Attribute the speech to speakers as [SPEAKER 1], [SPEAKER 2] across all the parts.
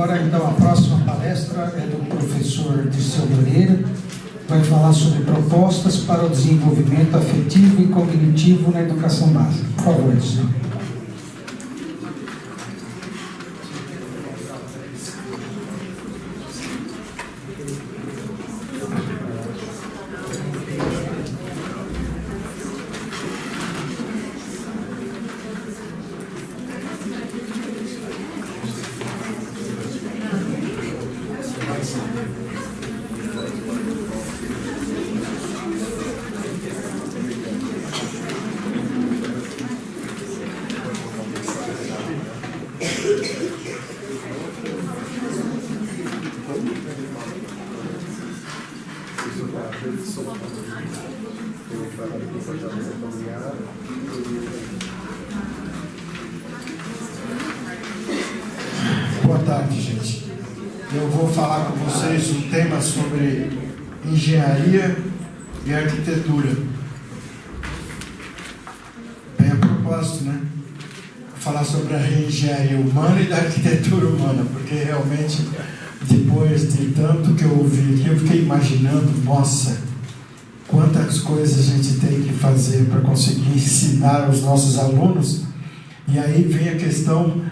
[SPEAKER 1] Agora, então, a próxima palestra é do professor Dirceu Moreira, vai falar sobre propostas para o desenvolvimento afetivo e cognitivo na educação básica. Por favor, Dirceu.
[SPEAKER 2] Boa tarde, gente. Eu vou falar com vocês um tema sobre engenharia e arquitetura. Bem a propósito, né? Vou falar sobre a engenharia humana e da arquitetura humana, porque realmente, depois de tanto que eu ouvi aqui, eu fiquei imaginando, nossa, quantas coisas a gente tem que fazer para conseguir ensinar aos nossos alunos. E aí vem a questão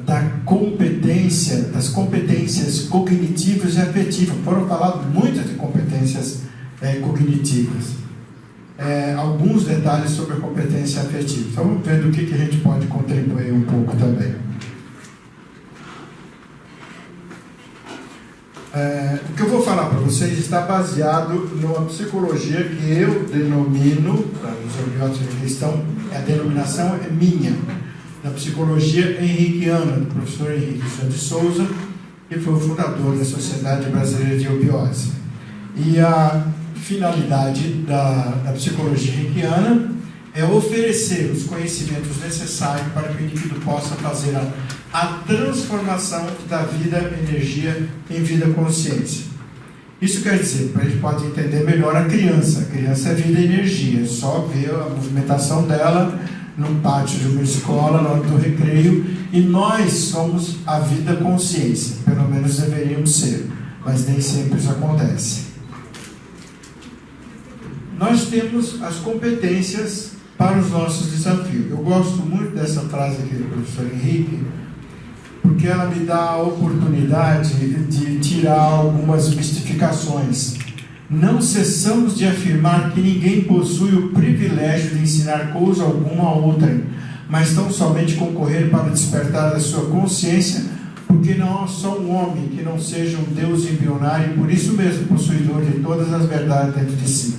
[SPEAKER 2] das competências cognitivas e afetivas. Foram faladas muitas de competências cognitivas. Alguns detalhes sobre a competência afetiva. Então, vamos ver do que a gente pode contribuir um pouco também. O que eu vou falar para vocês está baseado numa psicologia que eu denomino, para os orgulhosos de questão, a denominação é minha, da psicologia henriquiana, do professor Henrique de Souza, que foi o fundador da Sociedade Brasileira de Opiose. E a finalidade da psicologia henriquiana é oferecer os conhecimentos necessários para que o indivíduo possa fazer a transformação da vida energia em vida consciência. Isso quer dizer, para a gente pode entender melhor a criança. A criança é vida energia, é só ver a movimentação dela num pátio de uma escola, na hora do recreio, e nós somos a vida consciência, pelo menos deveríamos ser, mas nem sempre isso acontece. Nós temos as competências para os nossos desafios. Eu gosto muito dessa frase aqui do professor Henrique, porque ela me dá a oportunidade de tirar algumas mistificações. Não cessamos de afirmar que ninguém possui o privilégio de ensinar coisa alguma a outrem, mas tão somente concorrer para despertar a sua consciência, porque não há só um homem que não seja um Deus embrionário e por isso mesmo possuidor de todas as verdades dentro de si.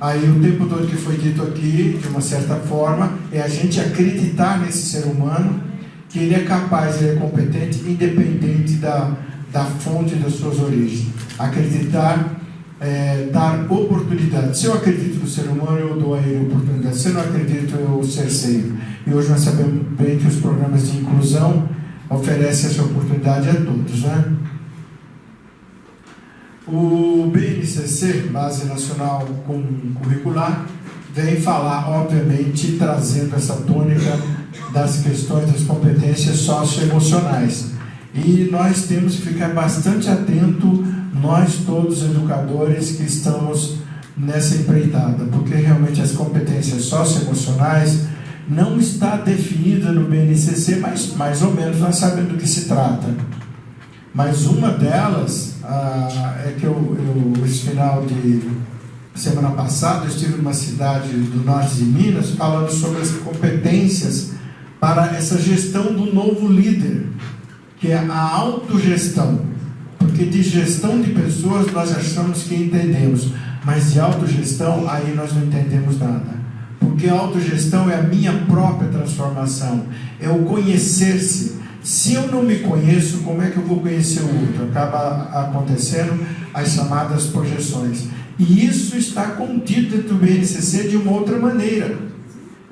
[SPEAKER 2] Aí o tempo todo que foi dito aqui, de uma certa forma, é a gente acreditar nesse ser humano, que ele é capaz, ele é competente, independente da fonte das suas origens. Acreditar, dar oportunidade. Se eu acredito no ser humano, eu dou a ele oportunidade. Se eu não acredito, eu cerceio. E hoje nós sabemos bem que os programas de inclusão oferecem essa oportunidade a todos, né? O BNCC, Base Nacional Curricular, vem falar, obviamente, trazendo essa tônica das questões das competências socioemocionais. E nós temos que ficar bastante atento, nós todos educadores que estamos nessa empreitada, porque realmente as competências socioemocionais não está definida no BNCC, mas mais ou menos nós sabemos do que se trata. Mas uma delas é que esse final de semana passada eu estive numa cidade do norte de Minas falando sobre as competências para essa gestão do novo líder, que é a autogestão. Porque de gestão de pessoas nós achamos que entendemos, mas de autogestão aí nós não entendemos nada. Porque a autogestão é a minha própria transformação, é o conhecer-se. Se eu não me conheço, como é que eu vou conhecer o outro? Acaba acontecendo as chamadas projeções. E isso está contido dentro do BNCC de uma outra maneira,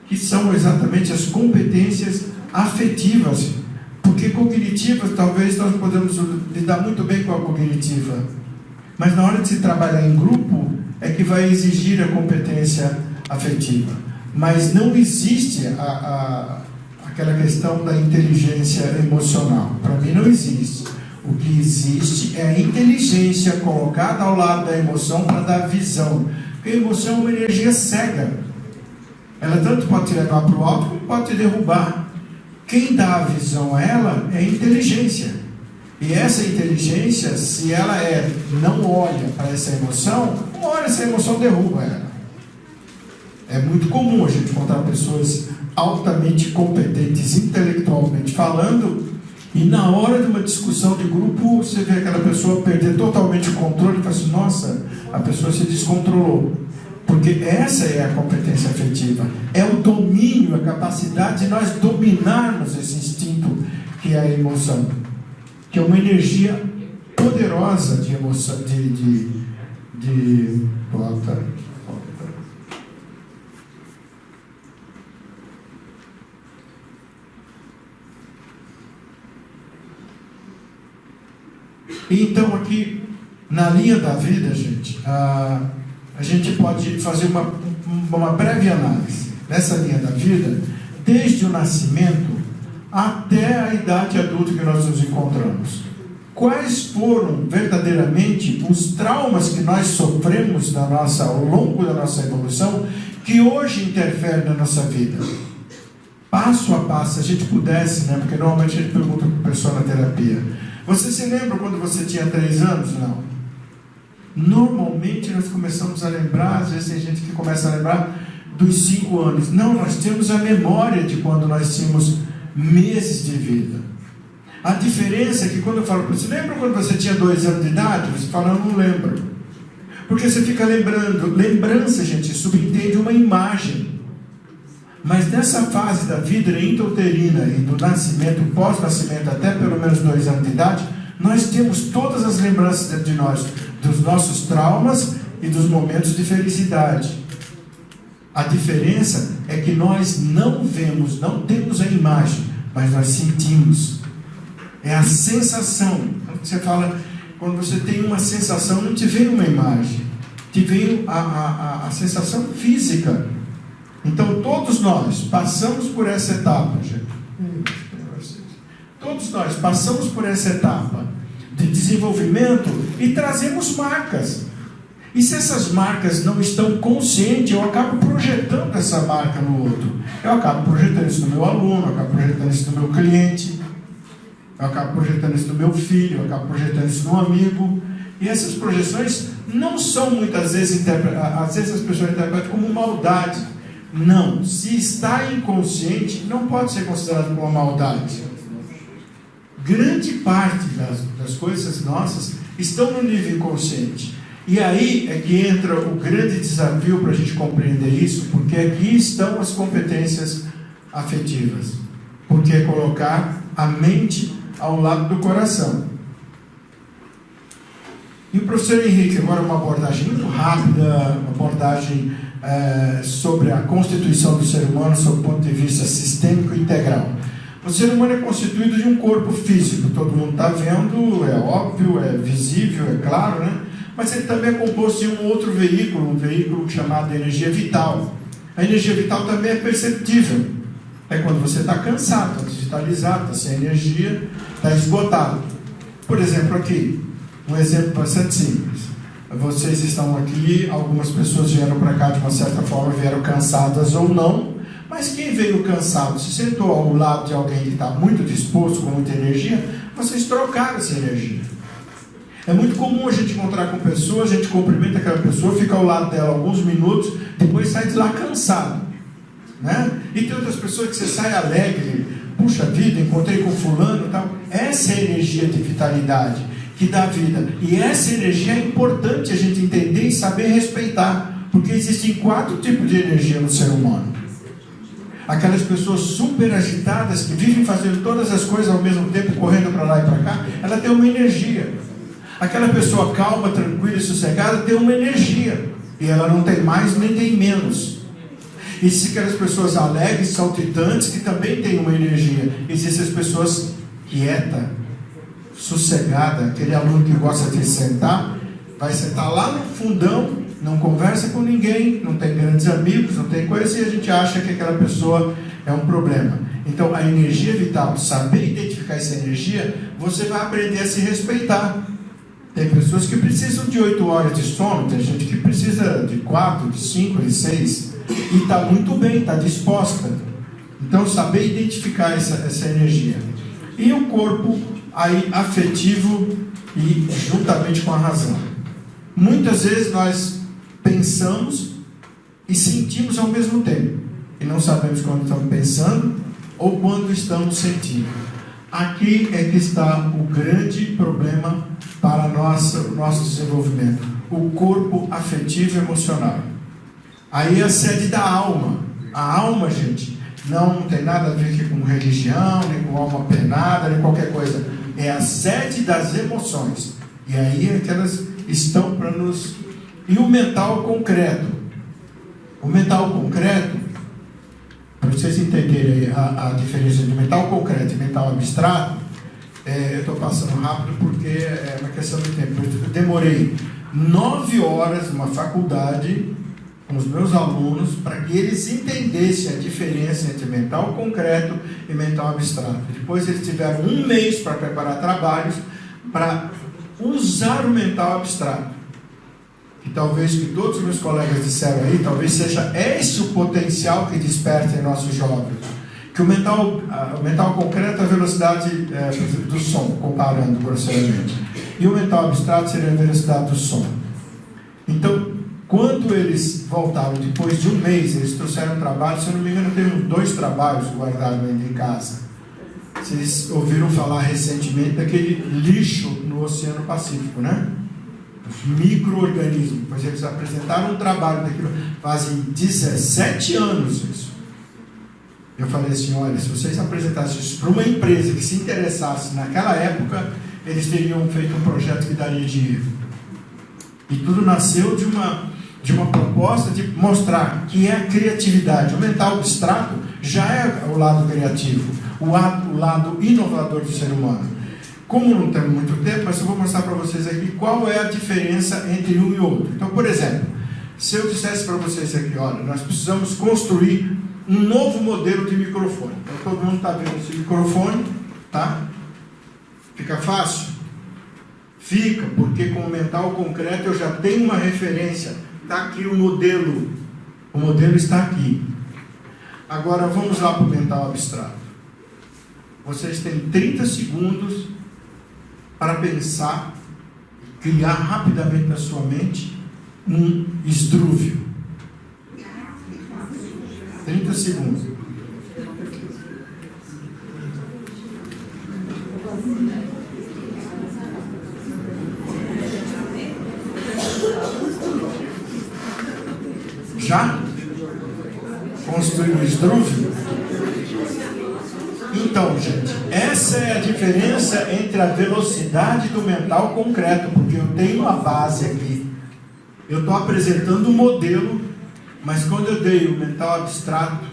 [SPEAKER 2] que são exatamente as competências afetivas. Porque cognitivas, talvez nós podemos lidar muito bem com a cognitiva, mas na hora de se trabalhar em grupo, é que vai exigir a competência afetiva. Mas não existe a aquela questão da inteligência emocional. Para mim não existe. O que existe é a inteligência colocada ao lado da emoção para dar visão. Porque a emoção é uma energia cega. Ela tanto pode te levar para o alto como pode te derrubar. Quem dá a visão a ela é a inteligência. E essa inteligência, se ela não olha para essa emoção, uma hora essa emoção derruba ela. É muito comum a gente encontrar pessoas altamente competentes intelectualmente falando, e na hora de uma discussão de grupo, você vê aquela pessoa perder totalmente o controle e fala assim, nossa, a pessoa se descontrolou. Porque essa é a competência afetiva. É o domínio, a capacidade de nós dominarmos esse instinto que é a emoção. Que é uma energia poderosa de emoção, Então aqui, na linha da vida, gente, a gente pode fazer uma breve análise nessa linha da vida, desde o nascimento até a idade adulta que nós nos encontramos. Quais foram verdadeiramente os traumas que nós sofremos ao longo da nossa evolução, que hoje interferem na nossa vida? Passo a passo, se a gente pudesse, porque normalmente a gente pergunta para a pessoa na terapia, você se lembra quando você tinha 3 anos? Não. Normalmente nós começamos a lembrar, às vezes tem gente que começa a lembrar dos 5 anos. Não, nós temos a memória de quando nós tínhamos meses de vida. A diferença é que quando eu falo para você, lembra quando você tinha 2 anos de idade? Você fala, eu não lembro. Porque você fica lembrando. Lembrança, gente, subentende uma imagem. Mas nessa fase da vida intrauterina e do nascimento, pós-nascimento, até pelo menos 2 anos de idade, nós temos todas as lembranças dentro de nós, dos nossos traumas e dos momentos de felicidade. A diferença é que nós não vemos, não temos a imagem, mas nós sentimos. É a sensação. Você fala, quando você tem uma sensação, não te vem uma imagem, te vem a sensação física. Então todos nós passamos por essa etapa, gente. Todos nós passamos por essa etapa de desenvolvimento e trazemos marcas. E se essas marcas não estão conscientes, eu acabo projetando essa marca no outro. Eu acabo projetando isso no meu aluno, eu acabo projetando isso no meu cliente, eu acabo projetando isso no meu filho, eu acabo projetando isso no amigo. E essas projeções não são muitas vezes às vezes as pessoas interpretam como maldade. Não, se está inconsciente, não pode ser considerado como uma maldade. Grande parte das coisas nossas estão no nível inconsciente. E aí é que entra o grande desafio para a gente compreender isso, porque aqui estão as competências afetivas. Porque é colocar a mente ao lado do coração. E o professor Henrique, agora uma abordagem muito rápida, uma abordagem sobre a constituição do ser humano sob o ponto de vista sistêmico e integral. O ser humano é constituído de um corpo físico, todo mundo está vendo, é óbvio, é visível, é claro, né? Mas ele também é composto de um outro veículo, um veículo chamado energia vital. A energia vital também é perceptível. É quando você está cansado, está digitalizado, está sem energia, está esgotado. Por exemplo, aqui, um exemplo bastante simples. Vocês estão aqui, algumas pessoas vieram para cá de uma certa forma, vieram cansadas ou não, mas quem veio cansado, se sentou ao lado de alguém que está muito disposto, com muita energia, vocês trocaram essa energia. É muito comum a gente encontrar com pessoas, a gente cumprimenta aquela pessoa, fica ao lado dela alguns minutos, depois sai de lá cansado, né? E tem outras pessoas que você sai alegre, puxa vida, encontrei com fulano e tal. Essa é a energia de vitalidade que dá vida. E essa energia é importante a gente entender e saber respeitar, porque existem 4 tipos de energia no ser humano. Aquelas pessoas super agitadas, que vivem fazendo todas as coisas ao mesmo tempo, correndo para lá e para cá, ela tem uma energia. Aquela pessoa calma, tranquila e sossegada tem uma energia, e ela não tem mais nem tem menos. Existem aquelas pessoas alegres, saltitantes, que também têm uma energia. Existem as pessoas quietas, sossegadas, aquele aluno que gosta de sentar, vai sentar lá no fundão, não conversa com ninguém, não tem grandes amigos, não tem coisa, e a gente acha que aquela pessoa é um problema. Então, a energia vital, saber identificar essa energia, você vai aprender a se respeitar. Tem pessoas que precisam de 8 horas de sono, tem gente que precisa de 4, de 5, de 6, e está muito bem, está disposta. Então, saber identificar essa energia. E o corpo aí afetivo e juntamente com a razão. Muitas vezes nós pensamos e sentimos ao mesmo tempo, e não sabemos quando estamos pensando ou quando estamos sentindo. Aqui é que está o grande problema para o nosso desenvolvimento, o corpo afetivo e emocional. Aí é a sede da alma. A alma, gente, não tem nada a ver aqui com religião, nem com alma penada, nem qualquer coisa. É a sede das emoções. E aí é que elas estão para nos... E o mental concreto. O mental concreto, para vocês entenderem a diferença de mental concreto e mental abstrato, eu estou passando rápido porque é uma questão de tempo. Eu demorei 9 horas numa faculdade com os meus alunos para que eles entendessem a diferença entre mental concreto e mental abstrato. Depois eles tiveram 1 mês para preparar trabalhos para usar o mental abstrato. E talvez que todos os meus colegas disseram aí, talvez seja esse o potencial que desperta em nossos jovens. Que o mental concreto é a velocidade do som, comparando grosseiramente. E o mental abstrato seria a velocidade do som. Então, quando eles voltaram depois de 1 mês, eles trouxeram trabalho, se eu não me engano, tem 2 trabalhos guardados ainda em casa. Vocês ouviram falar recentemente daquele lixo no Oceano Pacífico, né? Os micro-organismos. Pois eles apresentaram um trabalho daquilo, fazem 17 anos isso. Eu falei assim, olha, se vocês apresentassem isso para uma empresa que se interessasse naquela época, eles teriam feito um projeto que daria dinheiro. E tudo nasceu de uma proposta de mostrar que é a criatividade. O mental abstrato já é o lado criativo, o lado inovador do ser humano. Como não temos muito tempo, mas eu vou mostrar para vocês aqui qual é a diferença entre um e outro. Então, por exemplo, se eu dissesse para vocês aqui, olha, nós precisamos construir um novo modelo de microfone. Então, todo mundo está vendo esse microfone, tá? Fica fácil? Fica, porque com o mental concreto eu já tenho uma referência. Está aqui o modelo. O modelo está aqui. Agora, vamos lá para o mental abstrato. Vocês têm 30 segundos para pensar, criar rapidamente na sua mente um esdrúvio. 30 segundos. Já? Construir um esdrúvio? Então, gente, essa é a diferença entre a velocidade do mental concreto, porque eu tenho uma base aqui. Eu estou apresentando um modelo, mas quando eu dei o mental abstrato,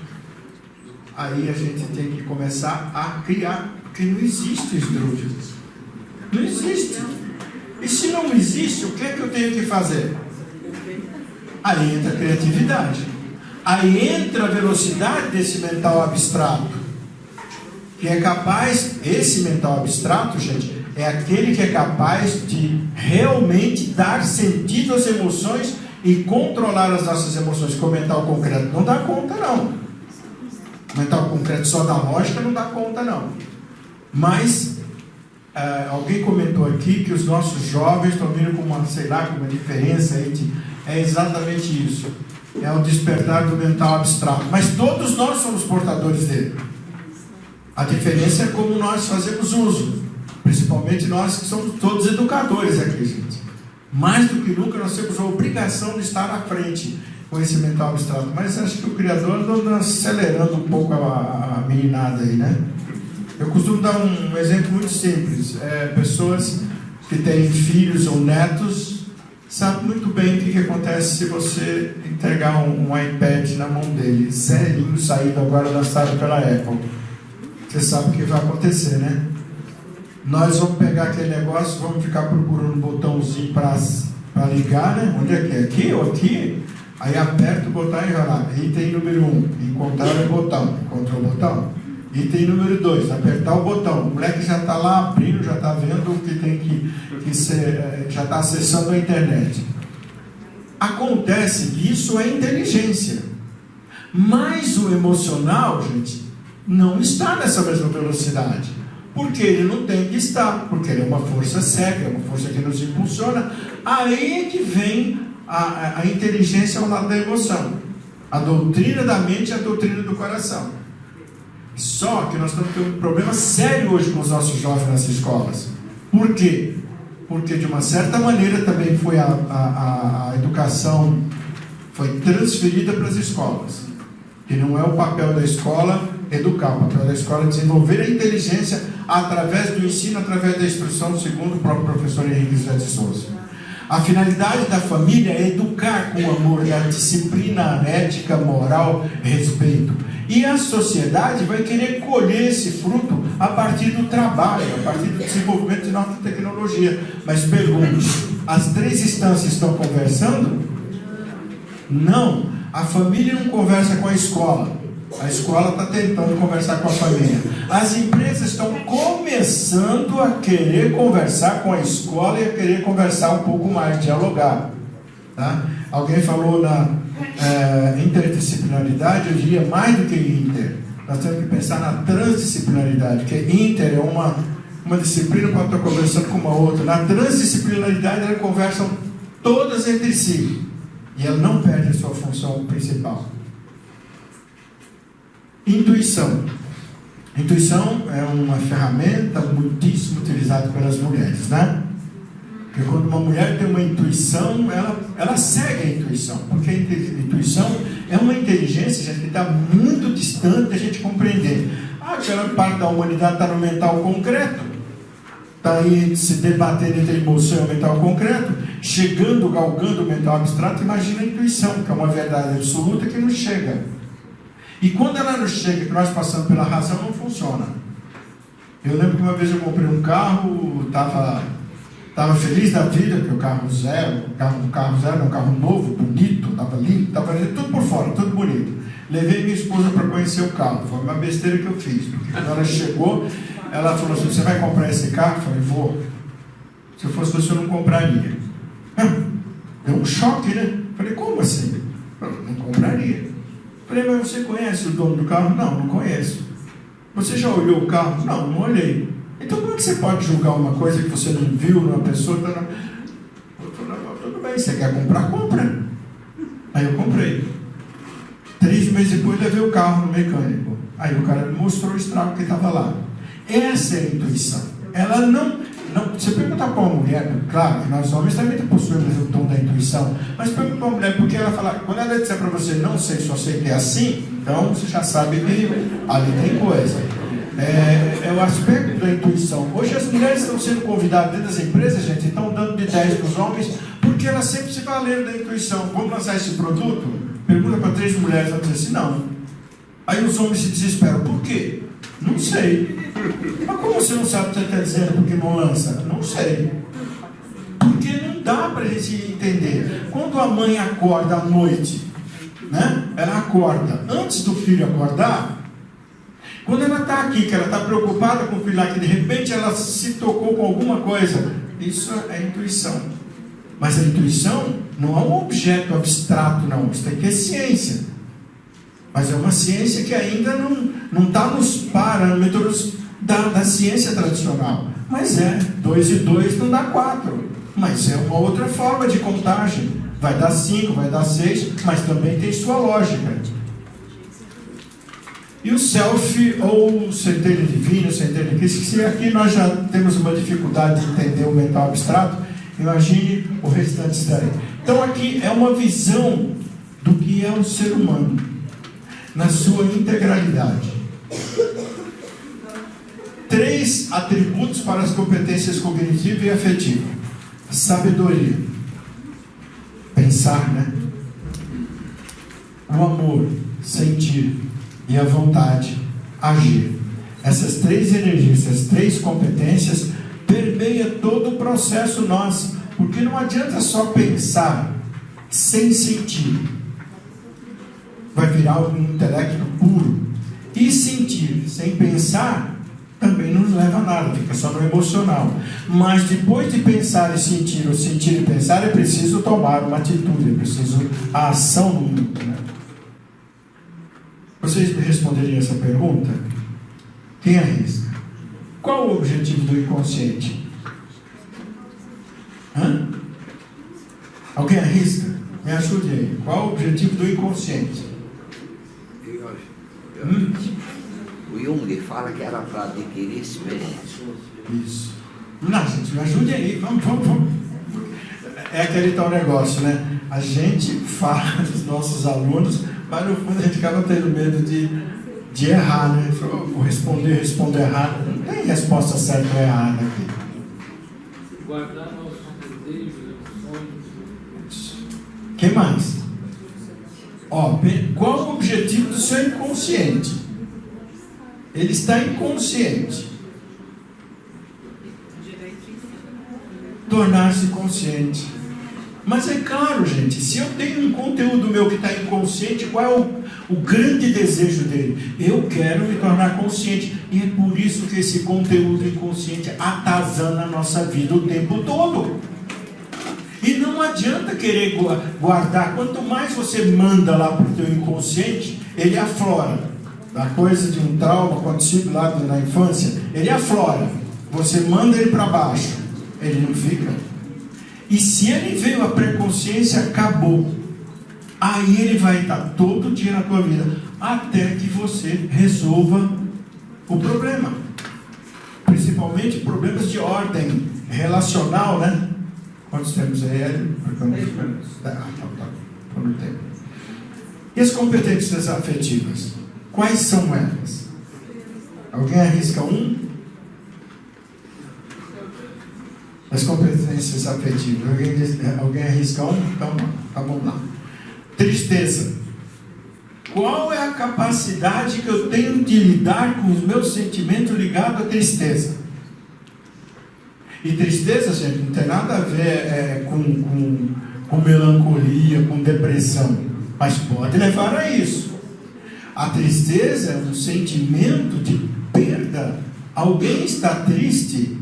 [SPEAKER 2] aí a gente tem que começar a criar, porque não existe esdrúvio. Não existe. E se não existe, o que é que eu tenho que fazer? Aí entra a criatividade. Aí entra a velocidade desse mental abstrato. Que é capaz, esse mental abstrato, gente, é aquele que é capaz de realmente dar sentido às emoções e controlar as nossas emoções. Com o mental concreto não dá conta, não. O mental concreto só da lógica não dá conta, não. Mas alguém comentou aqui que os nossos jovens estão vindo com uma, sei lá, com uma diferença aí é exatamente isso. É o despertar do mental abstrato. Mas todos nós somos portadores dele. A diferença é como nós fazemos uso. Principalmente nós que somos todos educadores aqui, gente. Mais do que nunca nós temos a obrigação de estar à frente com esse mental abstrato. Mas acho que o Criador anda acelerando um pouco a meninada aí, né? Eu costumo dar um exemplo muito simples. Pessoas que têm filhos ou netos sabem muito bem o que acontece se você entregar um iPad na mão dele, zerinho, saído agora lançado pela Apple. Você sabe o que vai acontecer, né? Nós vamos pegar aquele negócio, vamos ficar procurando um botãozinho para ligar, né? Onde é que é? Aqui ou aqui? Aí aperta o botão e vai lá. Item número 1, encontrar o botão. Encontrou o botão? Item número 2, apertar o botão. O moleque já está lá abrindo, já está vendo o que tem que ser, já está acessando a internet. Acontece que isso é inteligência. Mas o emocional, gente, não está nessa mesma velocidade. Porque ele não tem que estar. Porque ele é uma força cega, é uma força que nos impulsiona. Aí é que vem a inteligência ao lado da emoção. A doutrina da mente e a doutrina do coração. Só que nós estamos tendo um problema sério hoje com os nossos jovens nas escolas. Por quê? Porque de uma certa maneira também foi a educação foi transferida para as escolas. Que não é o papel da escola educar, o papel da escola é desenvolver a inteligência através do ensino, através da instrução, segundo o próprio professor Henrique José de Souza. A finalidade da família é educar com amor, da disciplina, ética, moral, respeito. E a sociedade vai querer colher esse fruto a partir do trabalho, a partir do desenvolvimento de nova tecnologia. Mas pergunto, as 3 instâncias estão conversando? Não. A família não conversa com a escola. A escola está tentando conversar com a família. As empresas estão começando a querer conversar com a escola e a querer conversar um pouco mais, dialogar. Tá? Alguém falou na interdisciplinaridade, eu diria mais do que inter. Nós temos que pensar na transdisciplinaridade, porque inter é uma disciplina para estar conversando com uma outra. Na transdisciplinaridade, elas conversam todas entre si. E ela não perde a sua função principal. Intuição. Intuição é uma ferramenta muitíssimo utilizada pelas mulheres, né? Porque quando uma mulher tem uma intuição, ela segue a intuição. Porque a intuição é uma inteligência, gente, que está muito distante da gente compreender. Aquela parte da humanidade está no mental concreto. Está aí se debatendo entre a emoção e o mental concreto, chegando, galgando o mental abstrato. Imagina a intuição, que é uma verdade absoluta que não chega. E quando ela não chega, que nós passamos pela razão, não funciona. Eu lembro que uma vez eu comprei um carro, estava feliz da vida, porque o carro zero, um carro novo, bonito, estava limpo, estava tudo por fora, tudo bonito. Levei minha esposa para conhecer o carro, foi uma besteira que eu fiz, porque quando ela chegou, ela falou assim: você vai comprar esse carro? Eu falei: vou. Se eu fosse você, eu não compraria. Deu um choque, né? Eu falei: como assim? Eu não compraria. Eu falei: mas você conhece o dono do carro? Não, não conheço. Você já olhou o carro? Não, não olhei. Então como é que você pode julgar uma coisa que você não viu numa pessoa? Eu falei: não, tudo bem, você quer comprar? Compra. Aí eu comprei. 3 meses depois levei o carro no mecânico. Aí o cara me mostrou o estrago que estava lá. Essa é a intuição. Ela não você perguntar para uma mulher, claro que nós homens também possuímos o dom da intuição, mas pergunta para uma mulher, porque ela fala, quando ela disser para você: não sei, só sei que é assim, então você já sabe que ali tem coisa. É o aspecto da intuição. Hoje as mulheres estão sendo convidadas dentro das empresas, gente, estão dando de 10 para os homens, porque elas sempre se valeram da intuição. Vamos lançar esse produto? Pergunta para 3 mulheres, elas dizem assim: não. Aí os homens se desesperam. Por quê? Não sei. Mas como você não sabe o que você está dizendo porque não lança? Não sei. Porque não dá para a gente entender. Quando a mãe acorda à noite, né? Ela acorda antes do filho acordar. Quando ela está aqui, que ela está preocupada com o filho lá, que de repente ela se tocou com alguma coisa, isso é intuição. Mas a intuição não é um objeto abstrato, não. Isso tem que é ciência. Mas é uma ciência que ainda não está nos parâmetros da ciência tradicional. Mas 2 e 2 não dá 4. Mas é uma outra forma de contagem. Vai dar 5, vai dar 6, mas também tem sua lógica. E o self, ou centelha divina, centelha de Cristo, se aqui nós já temos uma dificuldade de entender o mental abstrato, imagine o restante daí. Então aqui é uma visão do que é o ser humano, na sua integralidade. 3 atributos para as competências cognitiva e afetiva: sabedoria, pensar, né? O amor, sentir, e a vontade, agir. Essas 3 energias, essas 3 competências permeiam todo o processo nosso, porque não adianta só pensar sem sentir. Vai virar um intelecto puro. E sentir sem pensar também não leva a nada, fica só no emocional. Mas depois de pensar e sentir, ou sentir e pensar, é preciso tomar uma atitude, é preciso a ação no mundo, né? Vocês me responderiam essa pergunta? Quem arrisca? Qual o objetivo do inconsciente? Hã? Alguém arrisca? Me ajude aí. Qual o objetivo do inconsciente?
[SPEAKER 3] O Jung fala que era para adquirir experiência.
[SPEAKER 2] Isso. Não, gente, me ajude aí. Vamos. É aquele tal negócio, né? A gente fala dos nossos alunos, mas no fundo a gente acaba tendo medo de errar, né? Vou responder errado. Não tem resposta certa ou errada aqui.
[SPEAKER 4] Guardar nossos desejos, sonhos.
[SPEAKER 2] Quem mais? Ó, qual o objetivo do seu inconsciente? Ele está inconsciente. Tornar-se consciente. Mas é claro, gente, se eu tenho um conteúdo meu que está inconsciente, qual é o grande desejo dele? Eu quero me tornar consciente. E é por isso que esse conteúdo inconsciente atazana a nossa vida o tempo todo. E não adianta querer guardar. Quanto mais você manda lá para o teu inconsciente, ele aflora. A coisa de um trauma acontecido lá na infância, ele aflora. Você manda ele para baixo, ele não fica. E se ele veio a pré-consciência, acabou. Aí ele vai estar todo dia na tua vida, até que você resolva o problema. Principalmente problemas de ordem relacional, né? Quantos temos aí, Hélio? Tá. Não tem. E as competências afetivas? Quais são elas? Alguém arrisca um? As competências afetivas. Alguém arrisca um? Então, vamos lá. Tristeza. Qual é a capacidade que eu tenho de lidar com os meus sentimentos ligados à tristeza? E tristeza, gente, não tem nada a ver com melancolia, com depressão. Mas pode levar a isso. A tristeza é um sentimento de perda. Alguém está triste,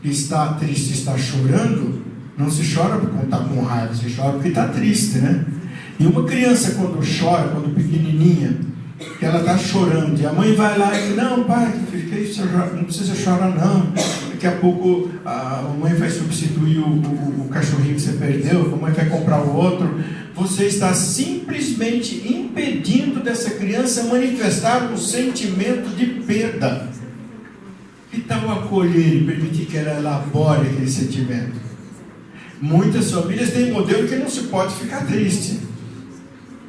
[SPEAKER 2] está chorando. Não se chora porque está com raiva, se chora porque está triste, né? E uma criança quando chora, quando pequenininha, que ela está chorando, e a mãe vai lá e diz, não pai, não precisa chorar não, daqui a pouco a mãe vai substituir o cachorrinho que você perdeu, a mãe vai comprar o outro. Você está simplesmente impedindo dessa criança manifestar um sentimento de perda. Que tal acolher e permitir que ela elabore aquele sentimento? Muitas famílias têm modelo que não se pode ficar triste.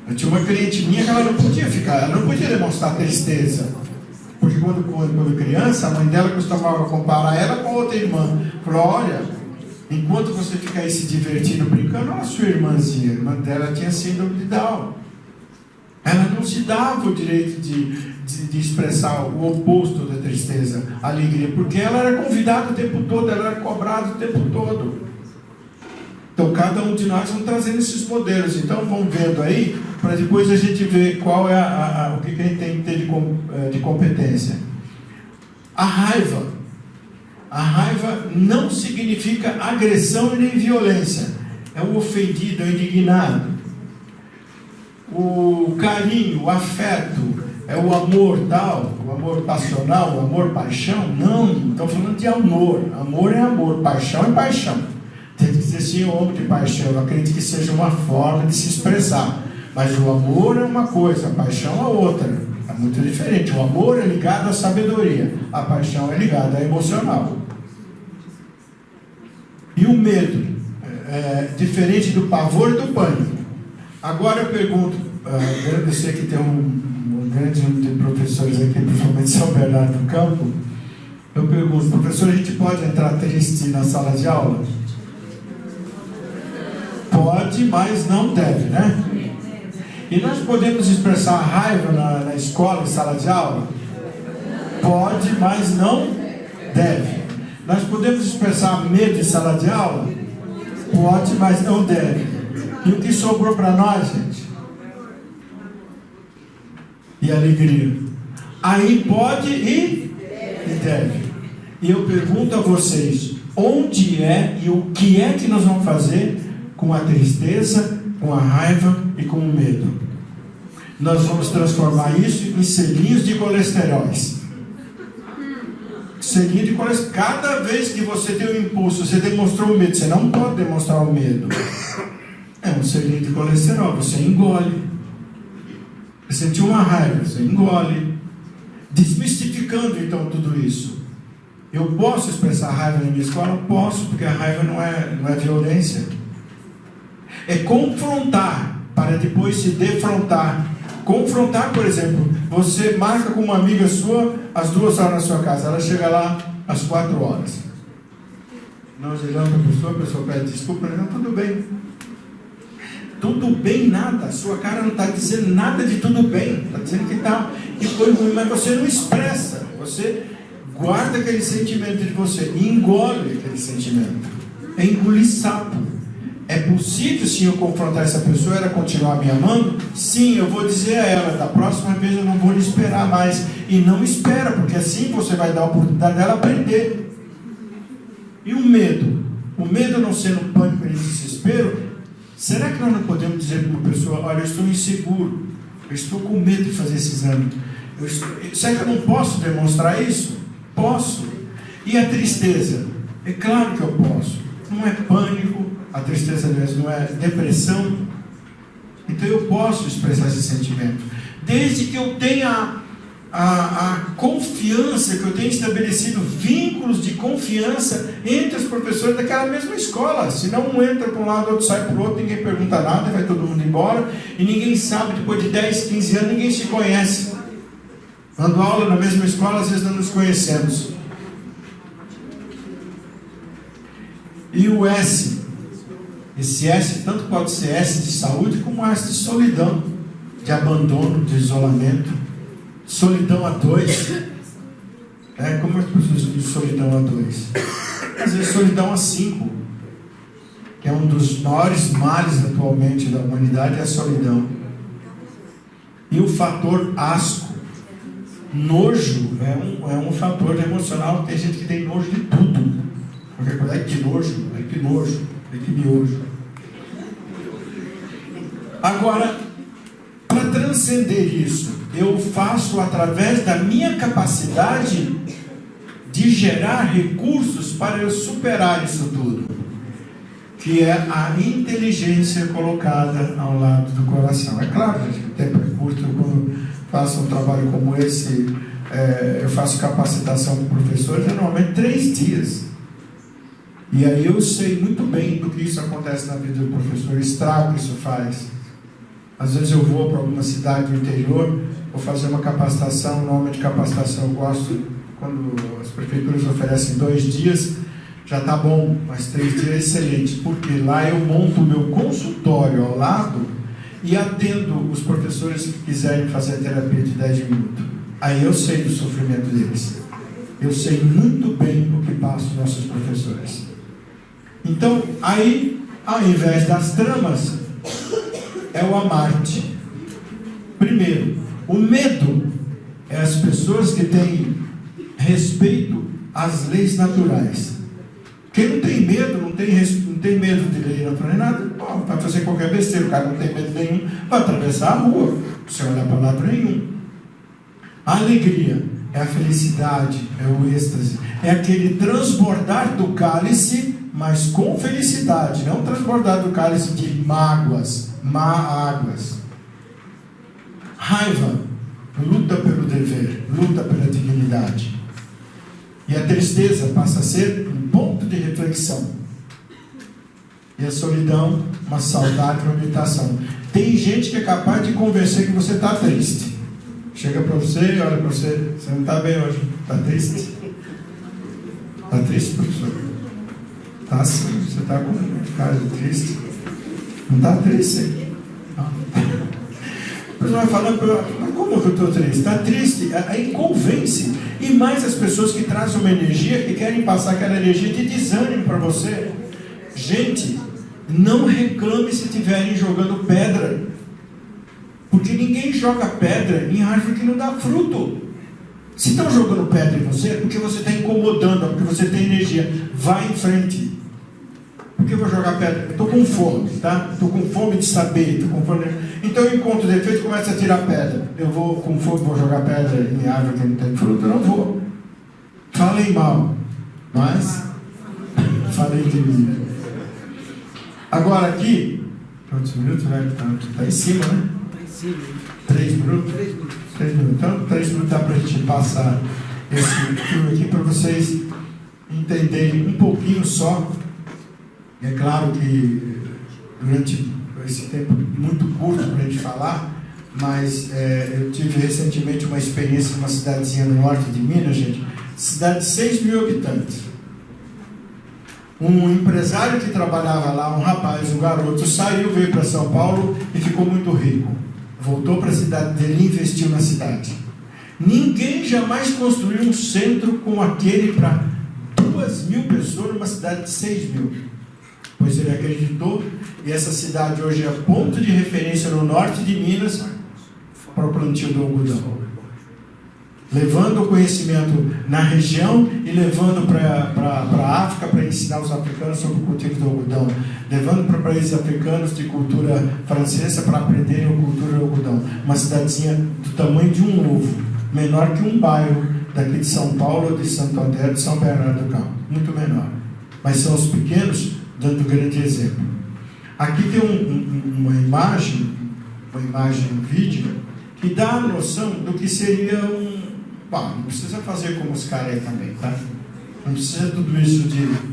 [SPEAKER 2] Eu tinha uma cliente minha que ela não podia demonstrar tristeza. Porque quando criança, a mãe dela costumava comparar ela com outra irmã. Falou, olha, enquanto você fica aí se divertindo, brincando, olha a sua irmãzinha. A irmã dela tinha síndrome de Down. Ela não se dava o direito de expressar o oposto da tristeza, a alegria. Porque ela era convidada o tempo todo, ela era cobrada o tempo todo. Então cada um de nós vamos trazendo esses modelos. Então vamos vendo aí, para depois a gente ver qual é o que a gente tem que ter de competência. A raiva. A raiva não significa agressão e nem violência. É o ofendido, é o indignado. O carinho, o afeto, é o amor tal, o amor passional, o amor paixão. Não estou falando de amor. Amor é amor, paixão é paixão. Tem que dizer sim, o homem de paixão. Eu acredito que seja uma forma de se expressar. Mas o amor é uma coisa, a paixão é outra. É muito diferente. O amor é ligado à sabedoria. A paixão é ligada à emocional. E o medo é diferente do pavor e do pânico. Agora eu pergunto, eu sei que tem um grande número de professores aqui, principalmente São Bernardo do Campo. Eu pergunto, professor, a gente pode entrar triste na sala de aula? Pode, mas não deve, né? E nós podemos expressar raiva na escola, em sala de aula? Pode, mas não deve. Nós podemos expressar medo em sala de aula? Pode, mas não deve. E o que sobrou para nós, gente? E alegria. aí pode e deve. E eu pergunto a vocês, onde é e o que é que nós vamos fazer com a tristeza, com a raiva e com o medo? Nós vamos transformar isso em selinhos de colesteróis. Selinho de colesterol. Cada vez que você tem um impulso, você demonstrou o medo, você não pode demonstrar o medo. É um selinho de colesterol, você engole. Você sentiu uma raiva, você engole. Desmistificando então tudo isso. Eu posso expressar raiva na minha escola? Eu posso, porque a raiva não é violência. É confrontar, para depois se defrontar. Confrontar, por exemplo, você marca com uma amiga sua às 2 horas na sua casa, ela chega lá às 4 horas. Nós olhamos para a pessoa pede desculpa, não, tudo bem. Tudo bem nada, a sua cara não está dizendo nada de tudo bem, está dizendo que foi ruim, mas você não expressa, você guarda aquele sentimento de você e engole aquele sentimento. É engolir sapo. É possível sim eu confrontar essa pessoa, ela continuar me amando? Sim, eu vou dizer a ela, da próxima vez eu não vou lhe esperar mais. E não espera, porque assim você vai dar a oportunidade dela aprender. E o medo? O medo não sendo pânico e desespero, será que nós não podemos dizer para uma pessoa, olha, eu estou inseguro, eu estou com medo de fazer esse exame. Será que eu não posso demonstrar isso? Posso. E a tristeza? É claro que eu posso. Não é pânico, a tristeza não é depressão. Então eu posso expressar esse sentimento. Desde que eu tenha a confiança, que eu tenha estabelecido vínculos de confiança entre os professores daquela mesma escola. Senão um entra para um lado, outro sai para o outro, ninguém pergunta nada, vai todo mundo embora. E ninguém sabe, depois de 10, 15 anos, ninguém se conhece. Dando aula na mesma escola, às vezes não nos conhecemos. E o S, esse S tanto pode ser S de saúde como S de solidão, de abandono, de isolamento, solidão a 2. Como as pessoas dizem solidão a 2? Às vezes solidão a 5, que é um dos maiores males atualmente da humanidade, é a solidão. E o fator asco, nojo, é um fator emocional. Tem gente que tem nojo de tudo. Qualquer coisa, ai que nojo, ai que nojo, ai que miojo. Agora, para transcender isso, eu faço através da minha capacidade de gerar recursos para eu superar isso tudo, que é a inteligência colocada ao lado do coração. É claro, o tempo é curto. Quando faço um trabalho como esse, eu faço capacitação com professores, normalmente 3 dias. E aí eu sei muito bem do que isso acontece na vida do professor, o estrago que isso faz. Às vezes eu vou para alguma cidade do interior, vou fazer uma capacitação, normalmente capacitação eu gosto, quando as prefeituras oferecem 2 dias, já está bom, mas 3 dias é excelente, porque lá eu monto o meu consultório ao lado e atendo os professores que quiserem fazer a terapia de 10 minutos. Aí eu sei do sofrimento deles. Eu sei muito bem o que passa os nossos professores. Então, aí, ao invés das tramas, é o amarte. Primeiro, o medo é as pessoas que têm respeito às leis naturais. Quem não tem medo, não tem medo de lei natural, nada, vai fazer qualquer besteira. O cara não tem medo nenhum, vai atravessar a rua, sem olhar para lado nenhum. A alegria é a felicidade, é o êxtase, é aquele transbordar do cálice, mas com felicidade, não transbordar do cálice de mágoas, águas. Raiva, luta pelo dever, luta pela dignidade. E a tristeza passa a ser um ponto de reflexão. E a solidão, uma saudade, uma meditação. Tem gente que é capaz de convencer que você está triste. Chega para você e olha para você, você não está bem hoje, está triste? Está triste, professor? Está sim, você está com cara de triste. Não está triste? Não. A pessoa vai falando, mas como que eu estou triste? Está triste? Aí convence. E mais as pessoas que trazem uma energia, que querem passar aquela energia de desânimo para você. Gente, não reclame se estiverem jogando pedra. Porque ninguém joga pedra em árvore que não dá fruto. Se estão jogando pedra em você, é porque você está incomodando, é porque você tem energia. Vai em frente. Por que eu vou jogar pedra? Eu estou com fome, tá? Estou com fome de saber, estou com fome. Então eu encontro defeito e começo a tirar pedra. Eu vou com fome, vou jogar pedra em árvore que não tem fruto? Eu não vou. Falei mal, mas falei de mim. Agora aqui, quantos minutos? Está em cima, né? Está em cima. 3 minutos? 3 minutos. Então, 3 minutos dá para a gente passar esse filme aqui para vocês entenderem um pouquinho só. É claro que durante esse tempo muito curto para a gente falar, mas eu tive recentemente uma experiência numa cidadezinha no norte de Minas, gente, cidade de 6 mil habitantes. Um empresário que trabalhava lá, um rapaz, um garoto, saiu, veio para São Paulo e ficou muito rico. Voltou para a cidade dele e investiu na cidade. Ninguém jamais construiu um centro como aquele para 2.000 pessoas numa cidade de 6 mil. Pois ele acreditou, e essa cidade hoje é ponto de referência no norte de Minas para o plantio do algodão. Levando o conhecimento na região e levando para a África para ensinar os africanos sobre o cultivo do algodão. Levando para países africanos de cultura francesa para aprenderem a cultura do algodão. Uma cidadezinha do tamanho de um ovo, menor que um bairro daqui de São Paulo, de Santo André, de São Bernardo do Campo. Muito menor. Mas são os pequenos dando grande exemplo. Aqui tem uma imagem, um vídeo, que dá a noção do que seria Bom, não precisa fazer como os caras aí também, tá? Não precisa tudo isso de...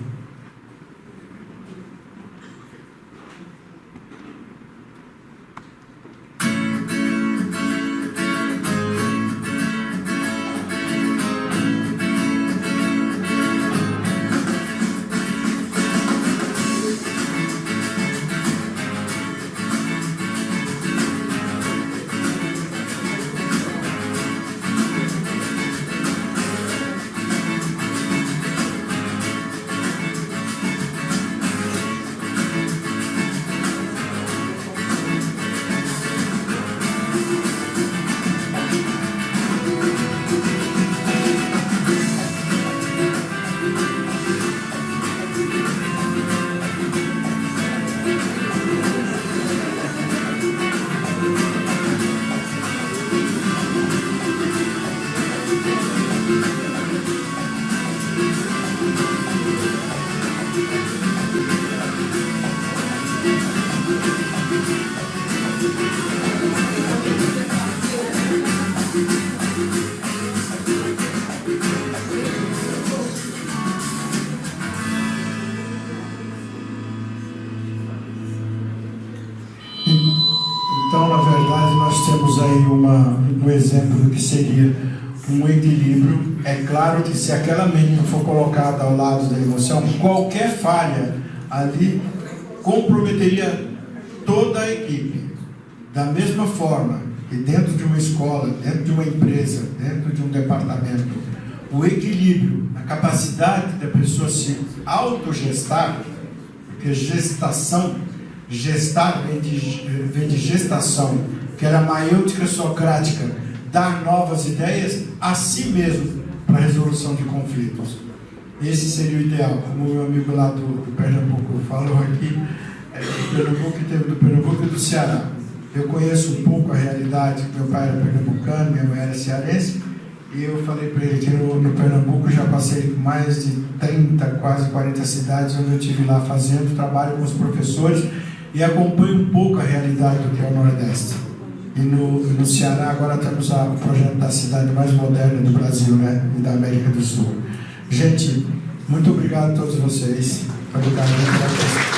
[SPEAKER 2] Então, na verdade, nós temos aí um exemplo do que seria um equilíbrio. É claro que se aquela mente não for colocada ao lado da emoção, qualquer falha ali comprometeria toda a equipe. Da mesma forma que dentro de uma escola, dentro de uma empresa, dentro de um departamento, o equilíbrio, a capacidade da pessoa se autogestar, porque gestação, gestar vem de gestação, que era a maêutica socrática, dar novas ideias a si mesmo para a resolução de conflitos. Esse seria o ideal, como o meu amigo lá do Pernambuco falou aqui, do Pernambuco e do Ceará. Eu conheço um pouco a realidade, meu pai era pernambucano, minha mãe era cearense, e eu falei para ele que no Pernambuco já passei por mais de 30, quase 40 cidades, onde eu estive lá fazendo trabalho com os professores e acompanho um pouco a realidade do que é o Nordeste. E no Ceará agora temos o projeto da cidade mais moderna do Brasil, né, e da América do Sul. Gente, muito obrigado a todos vocês pelo carinho.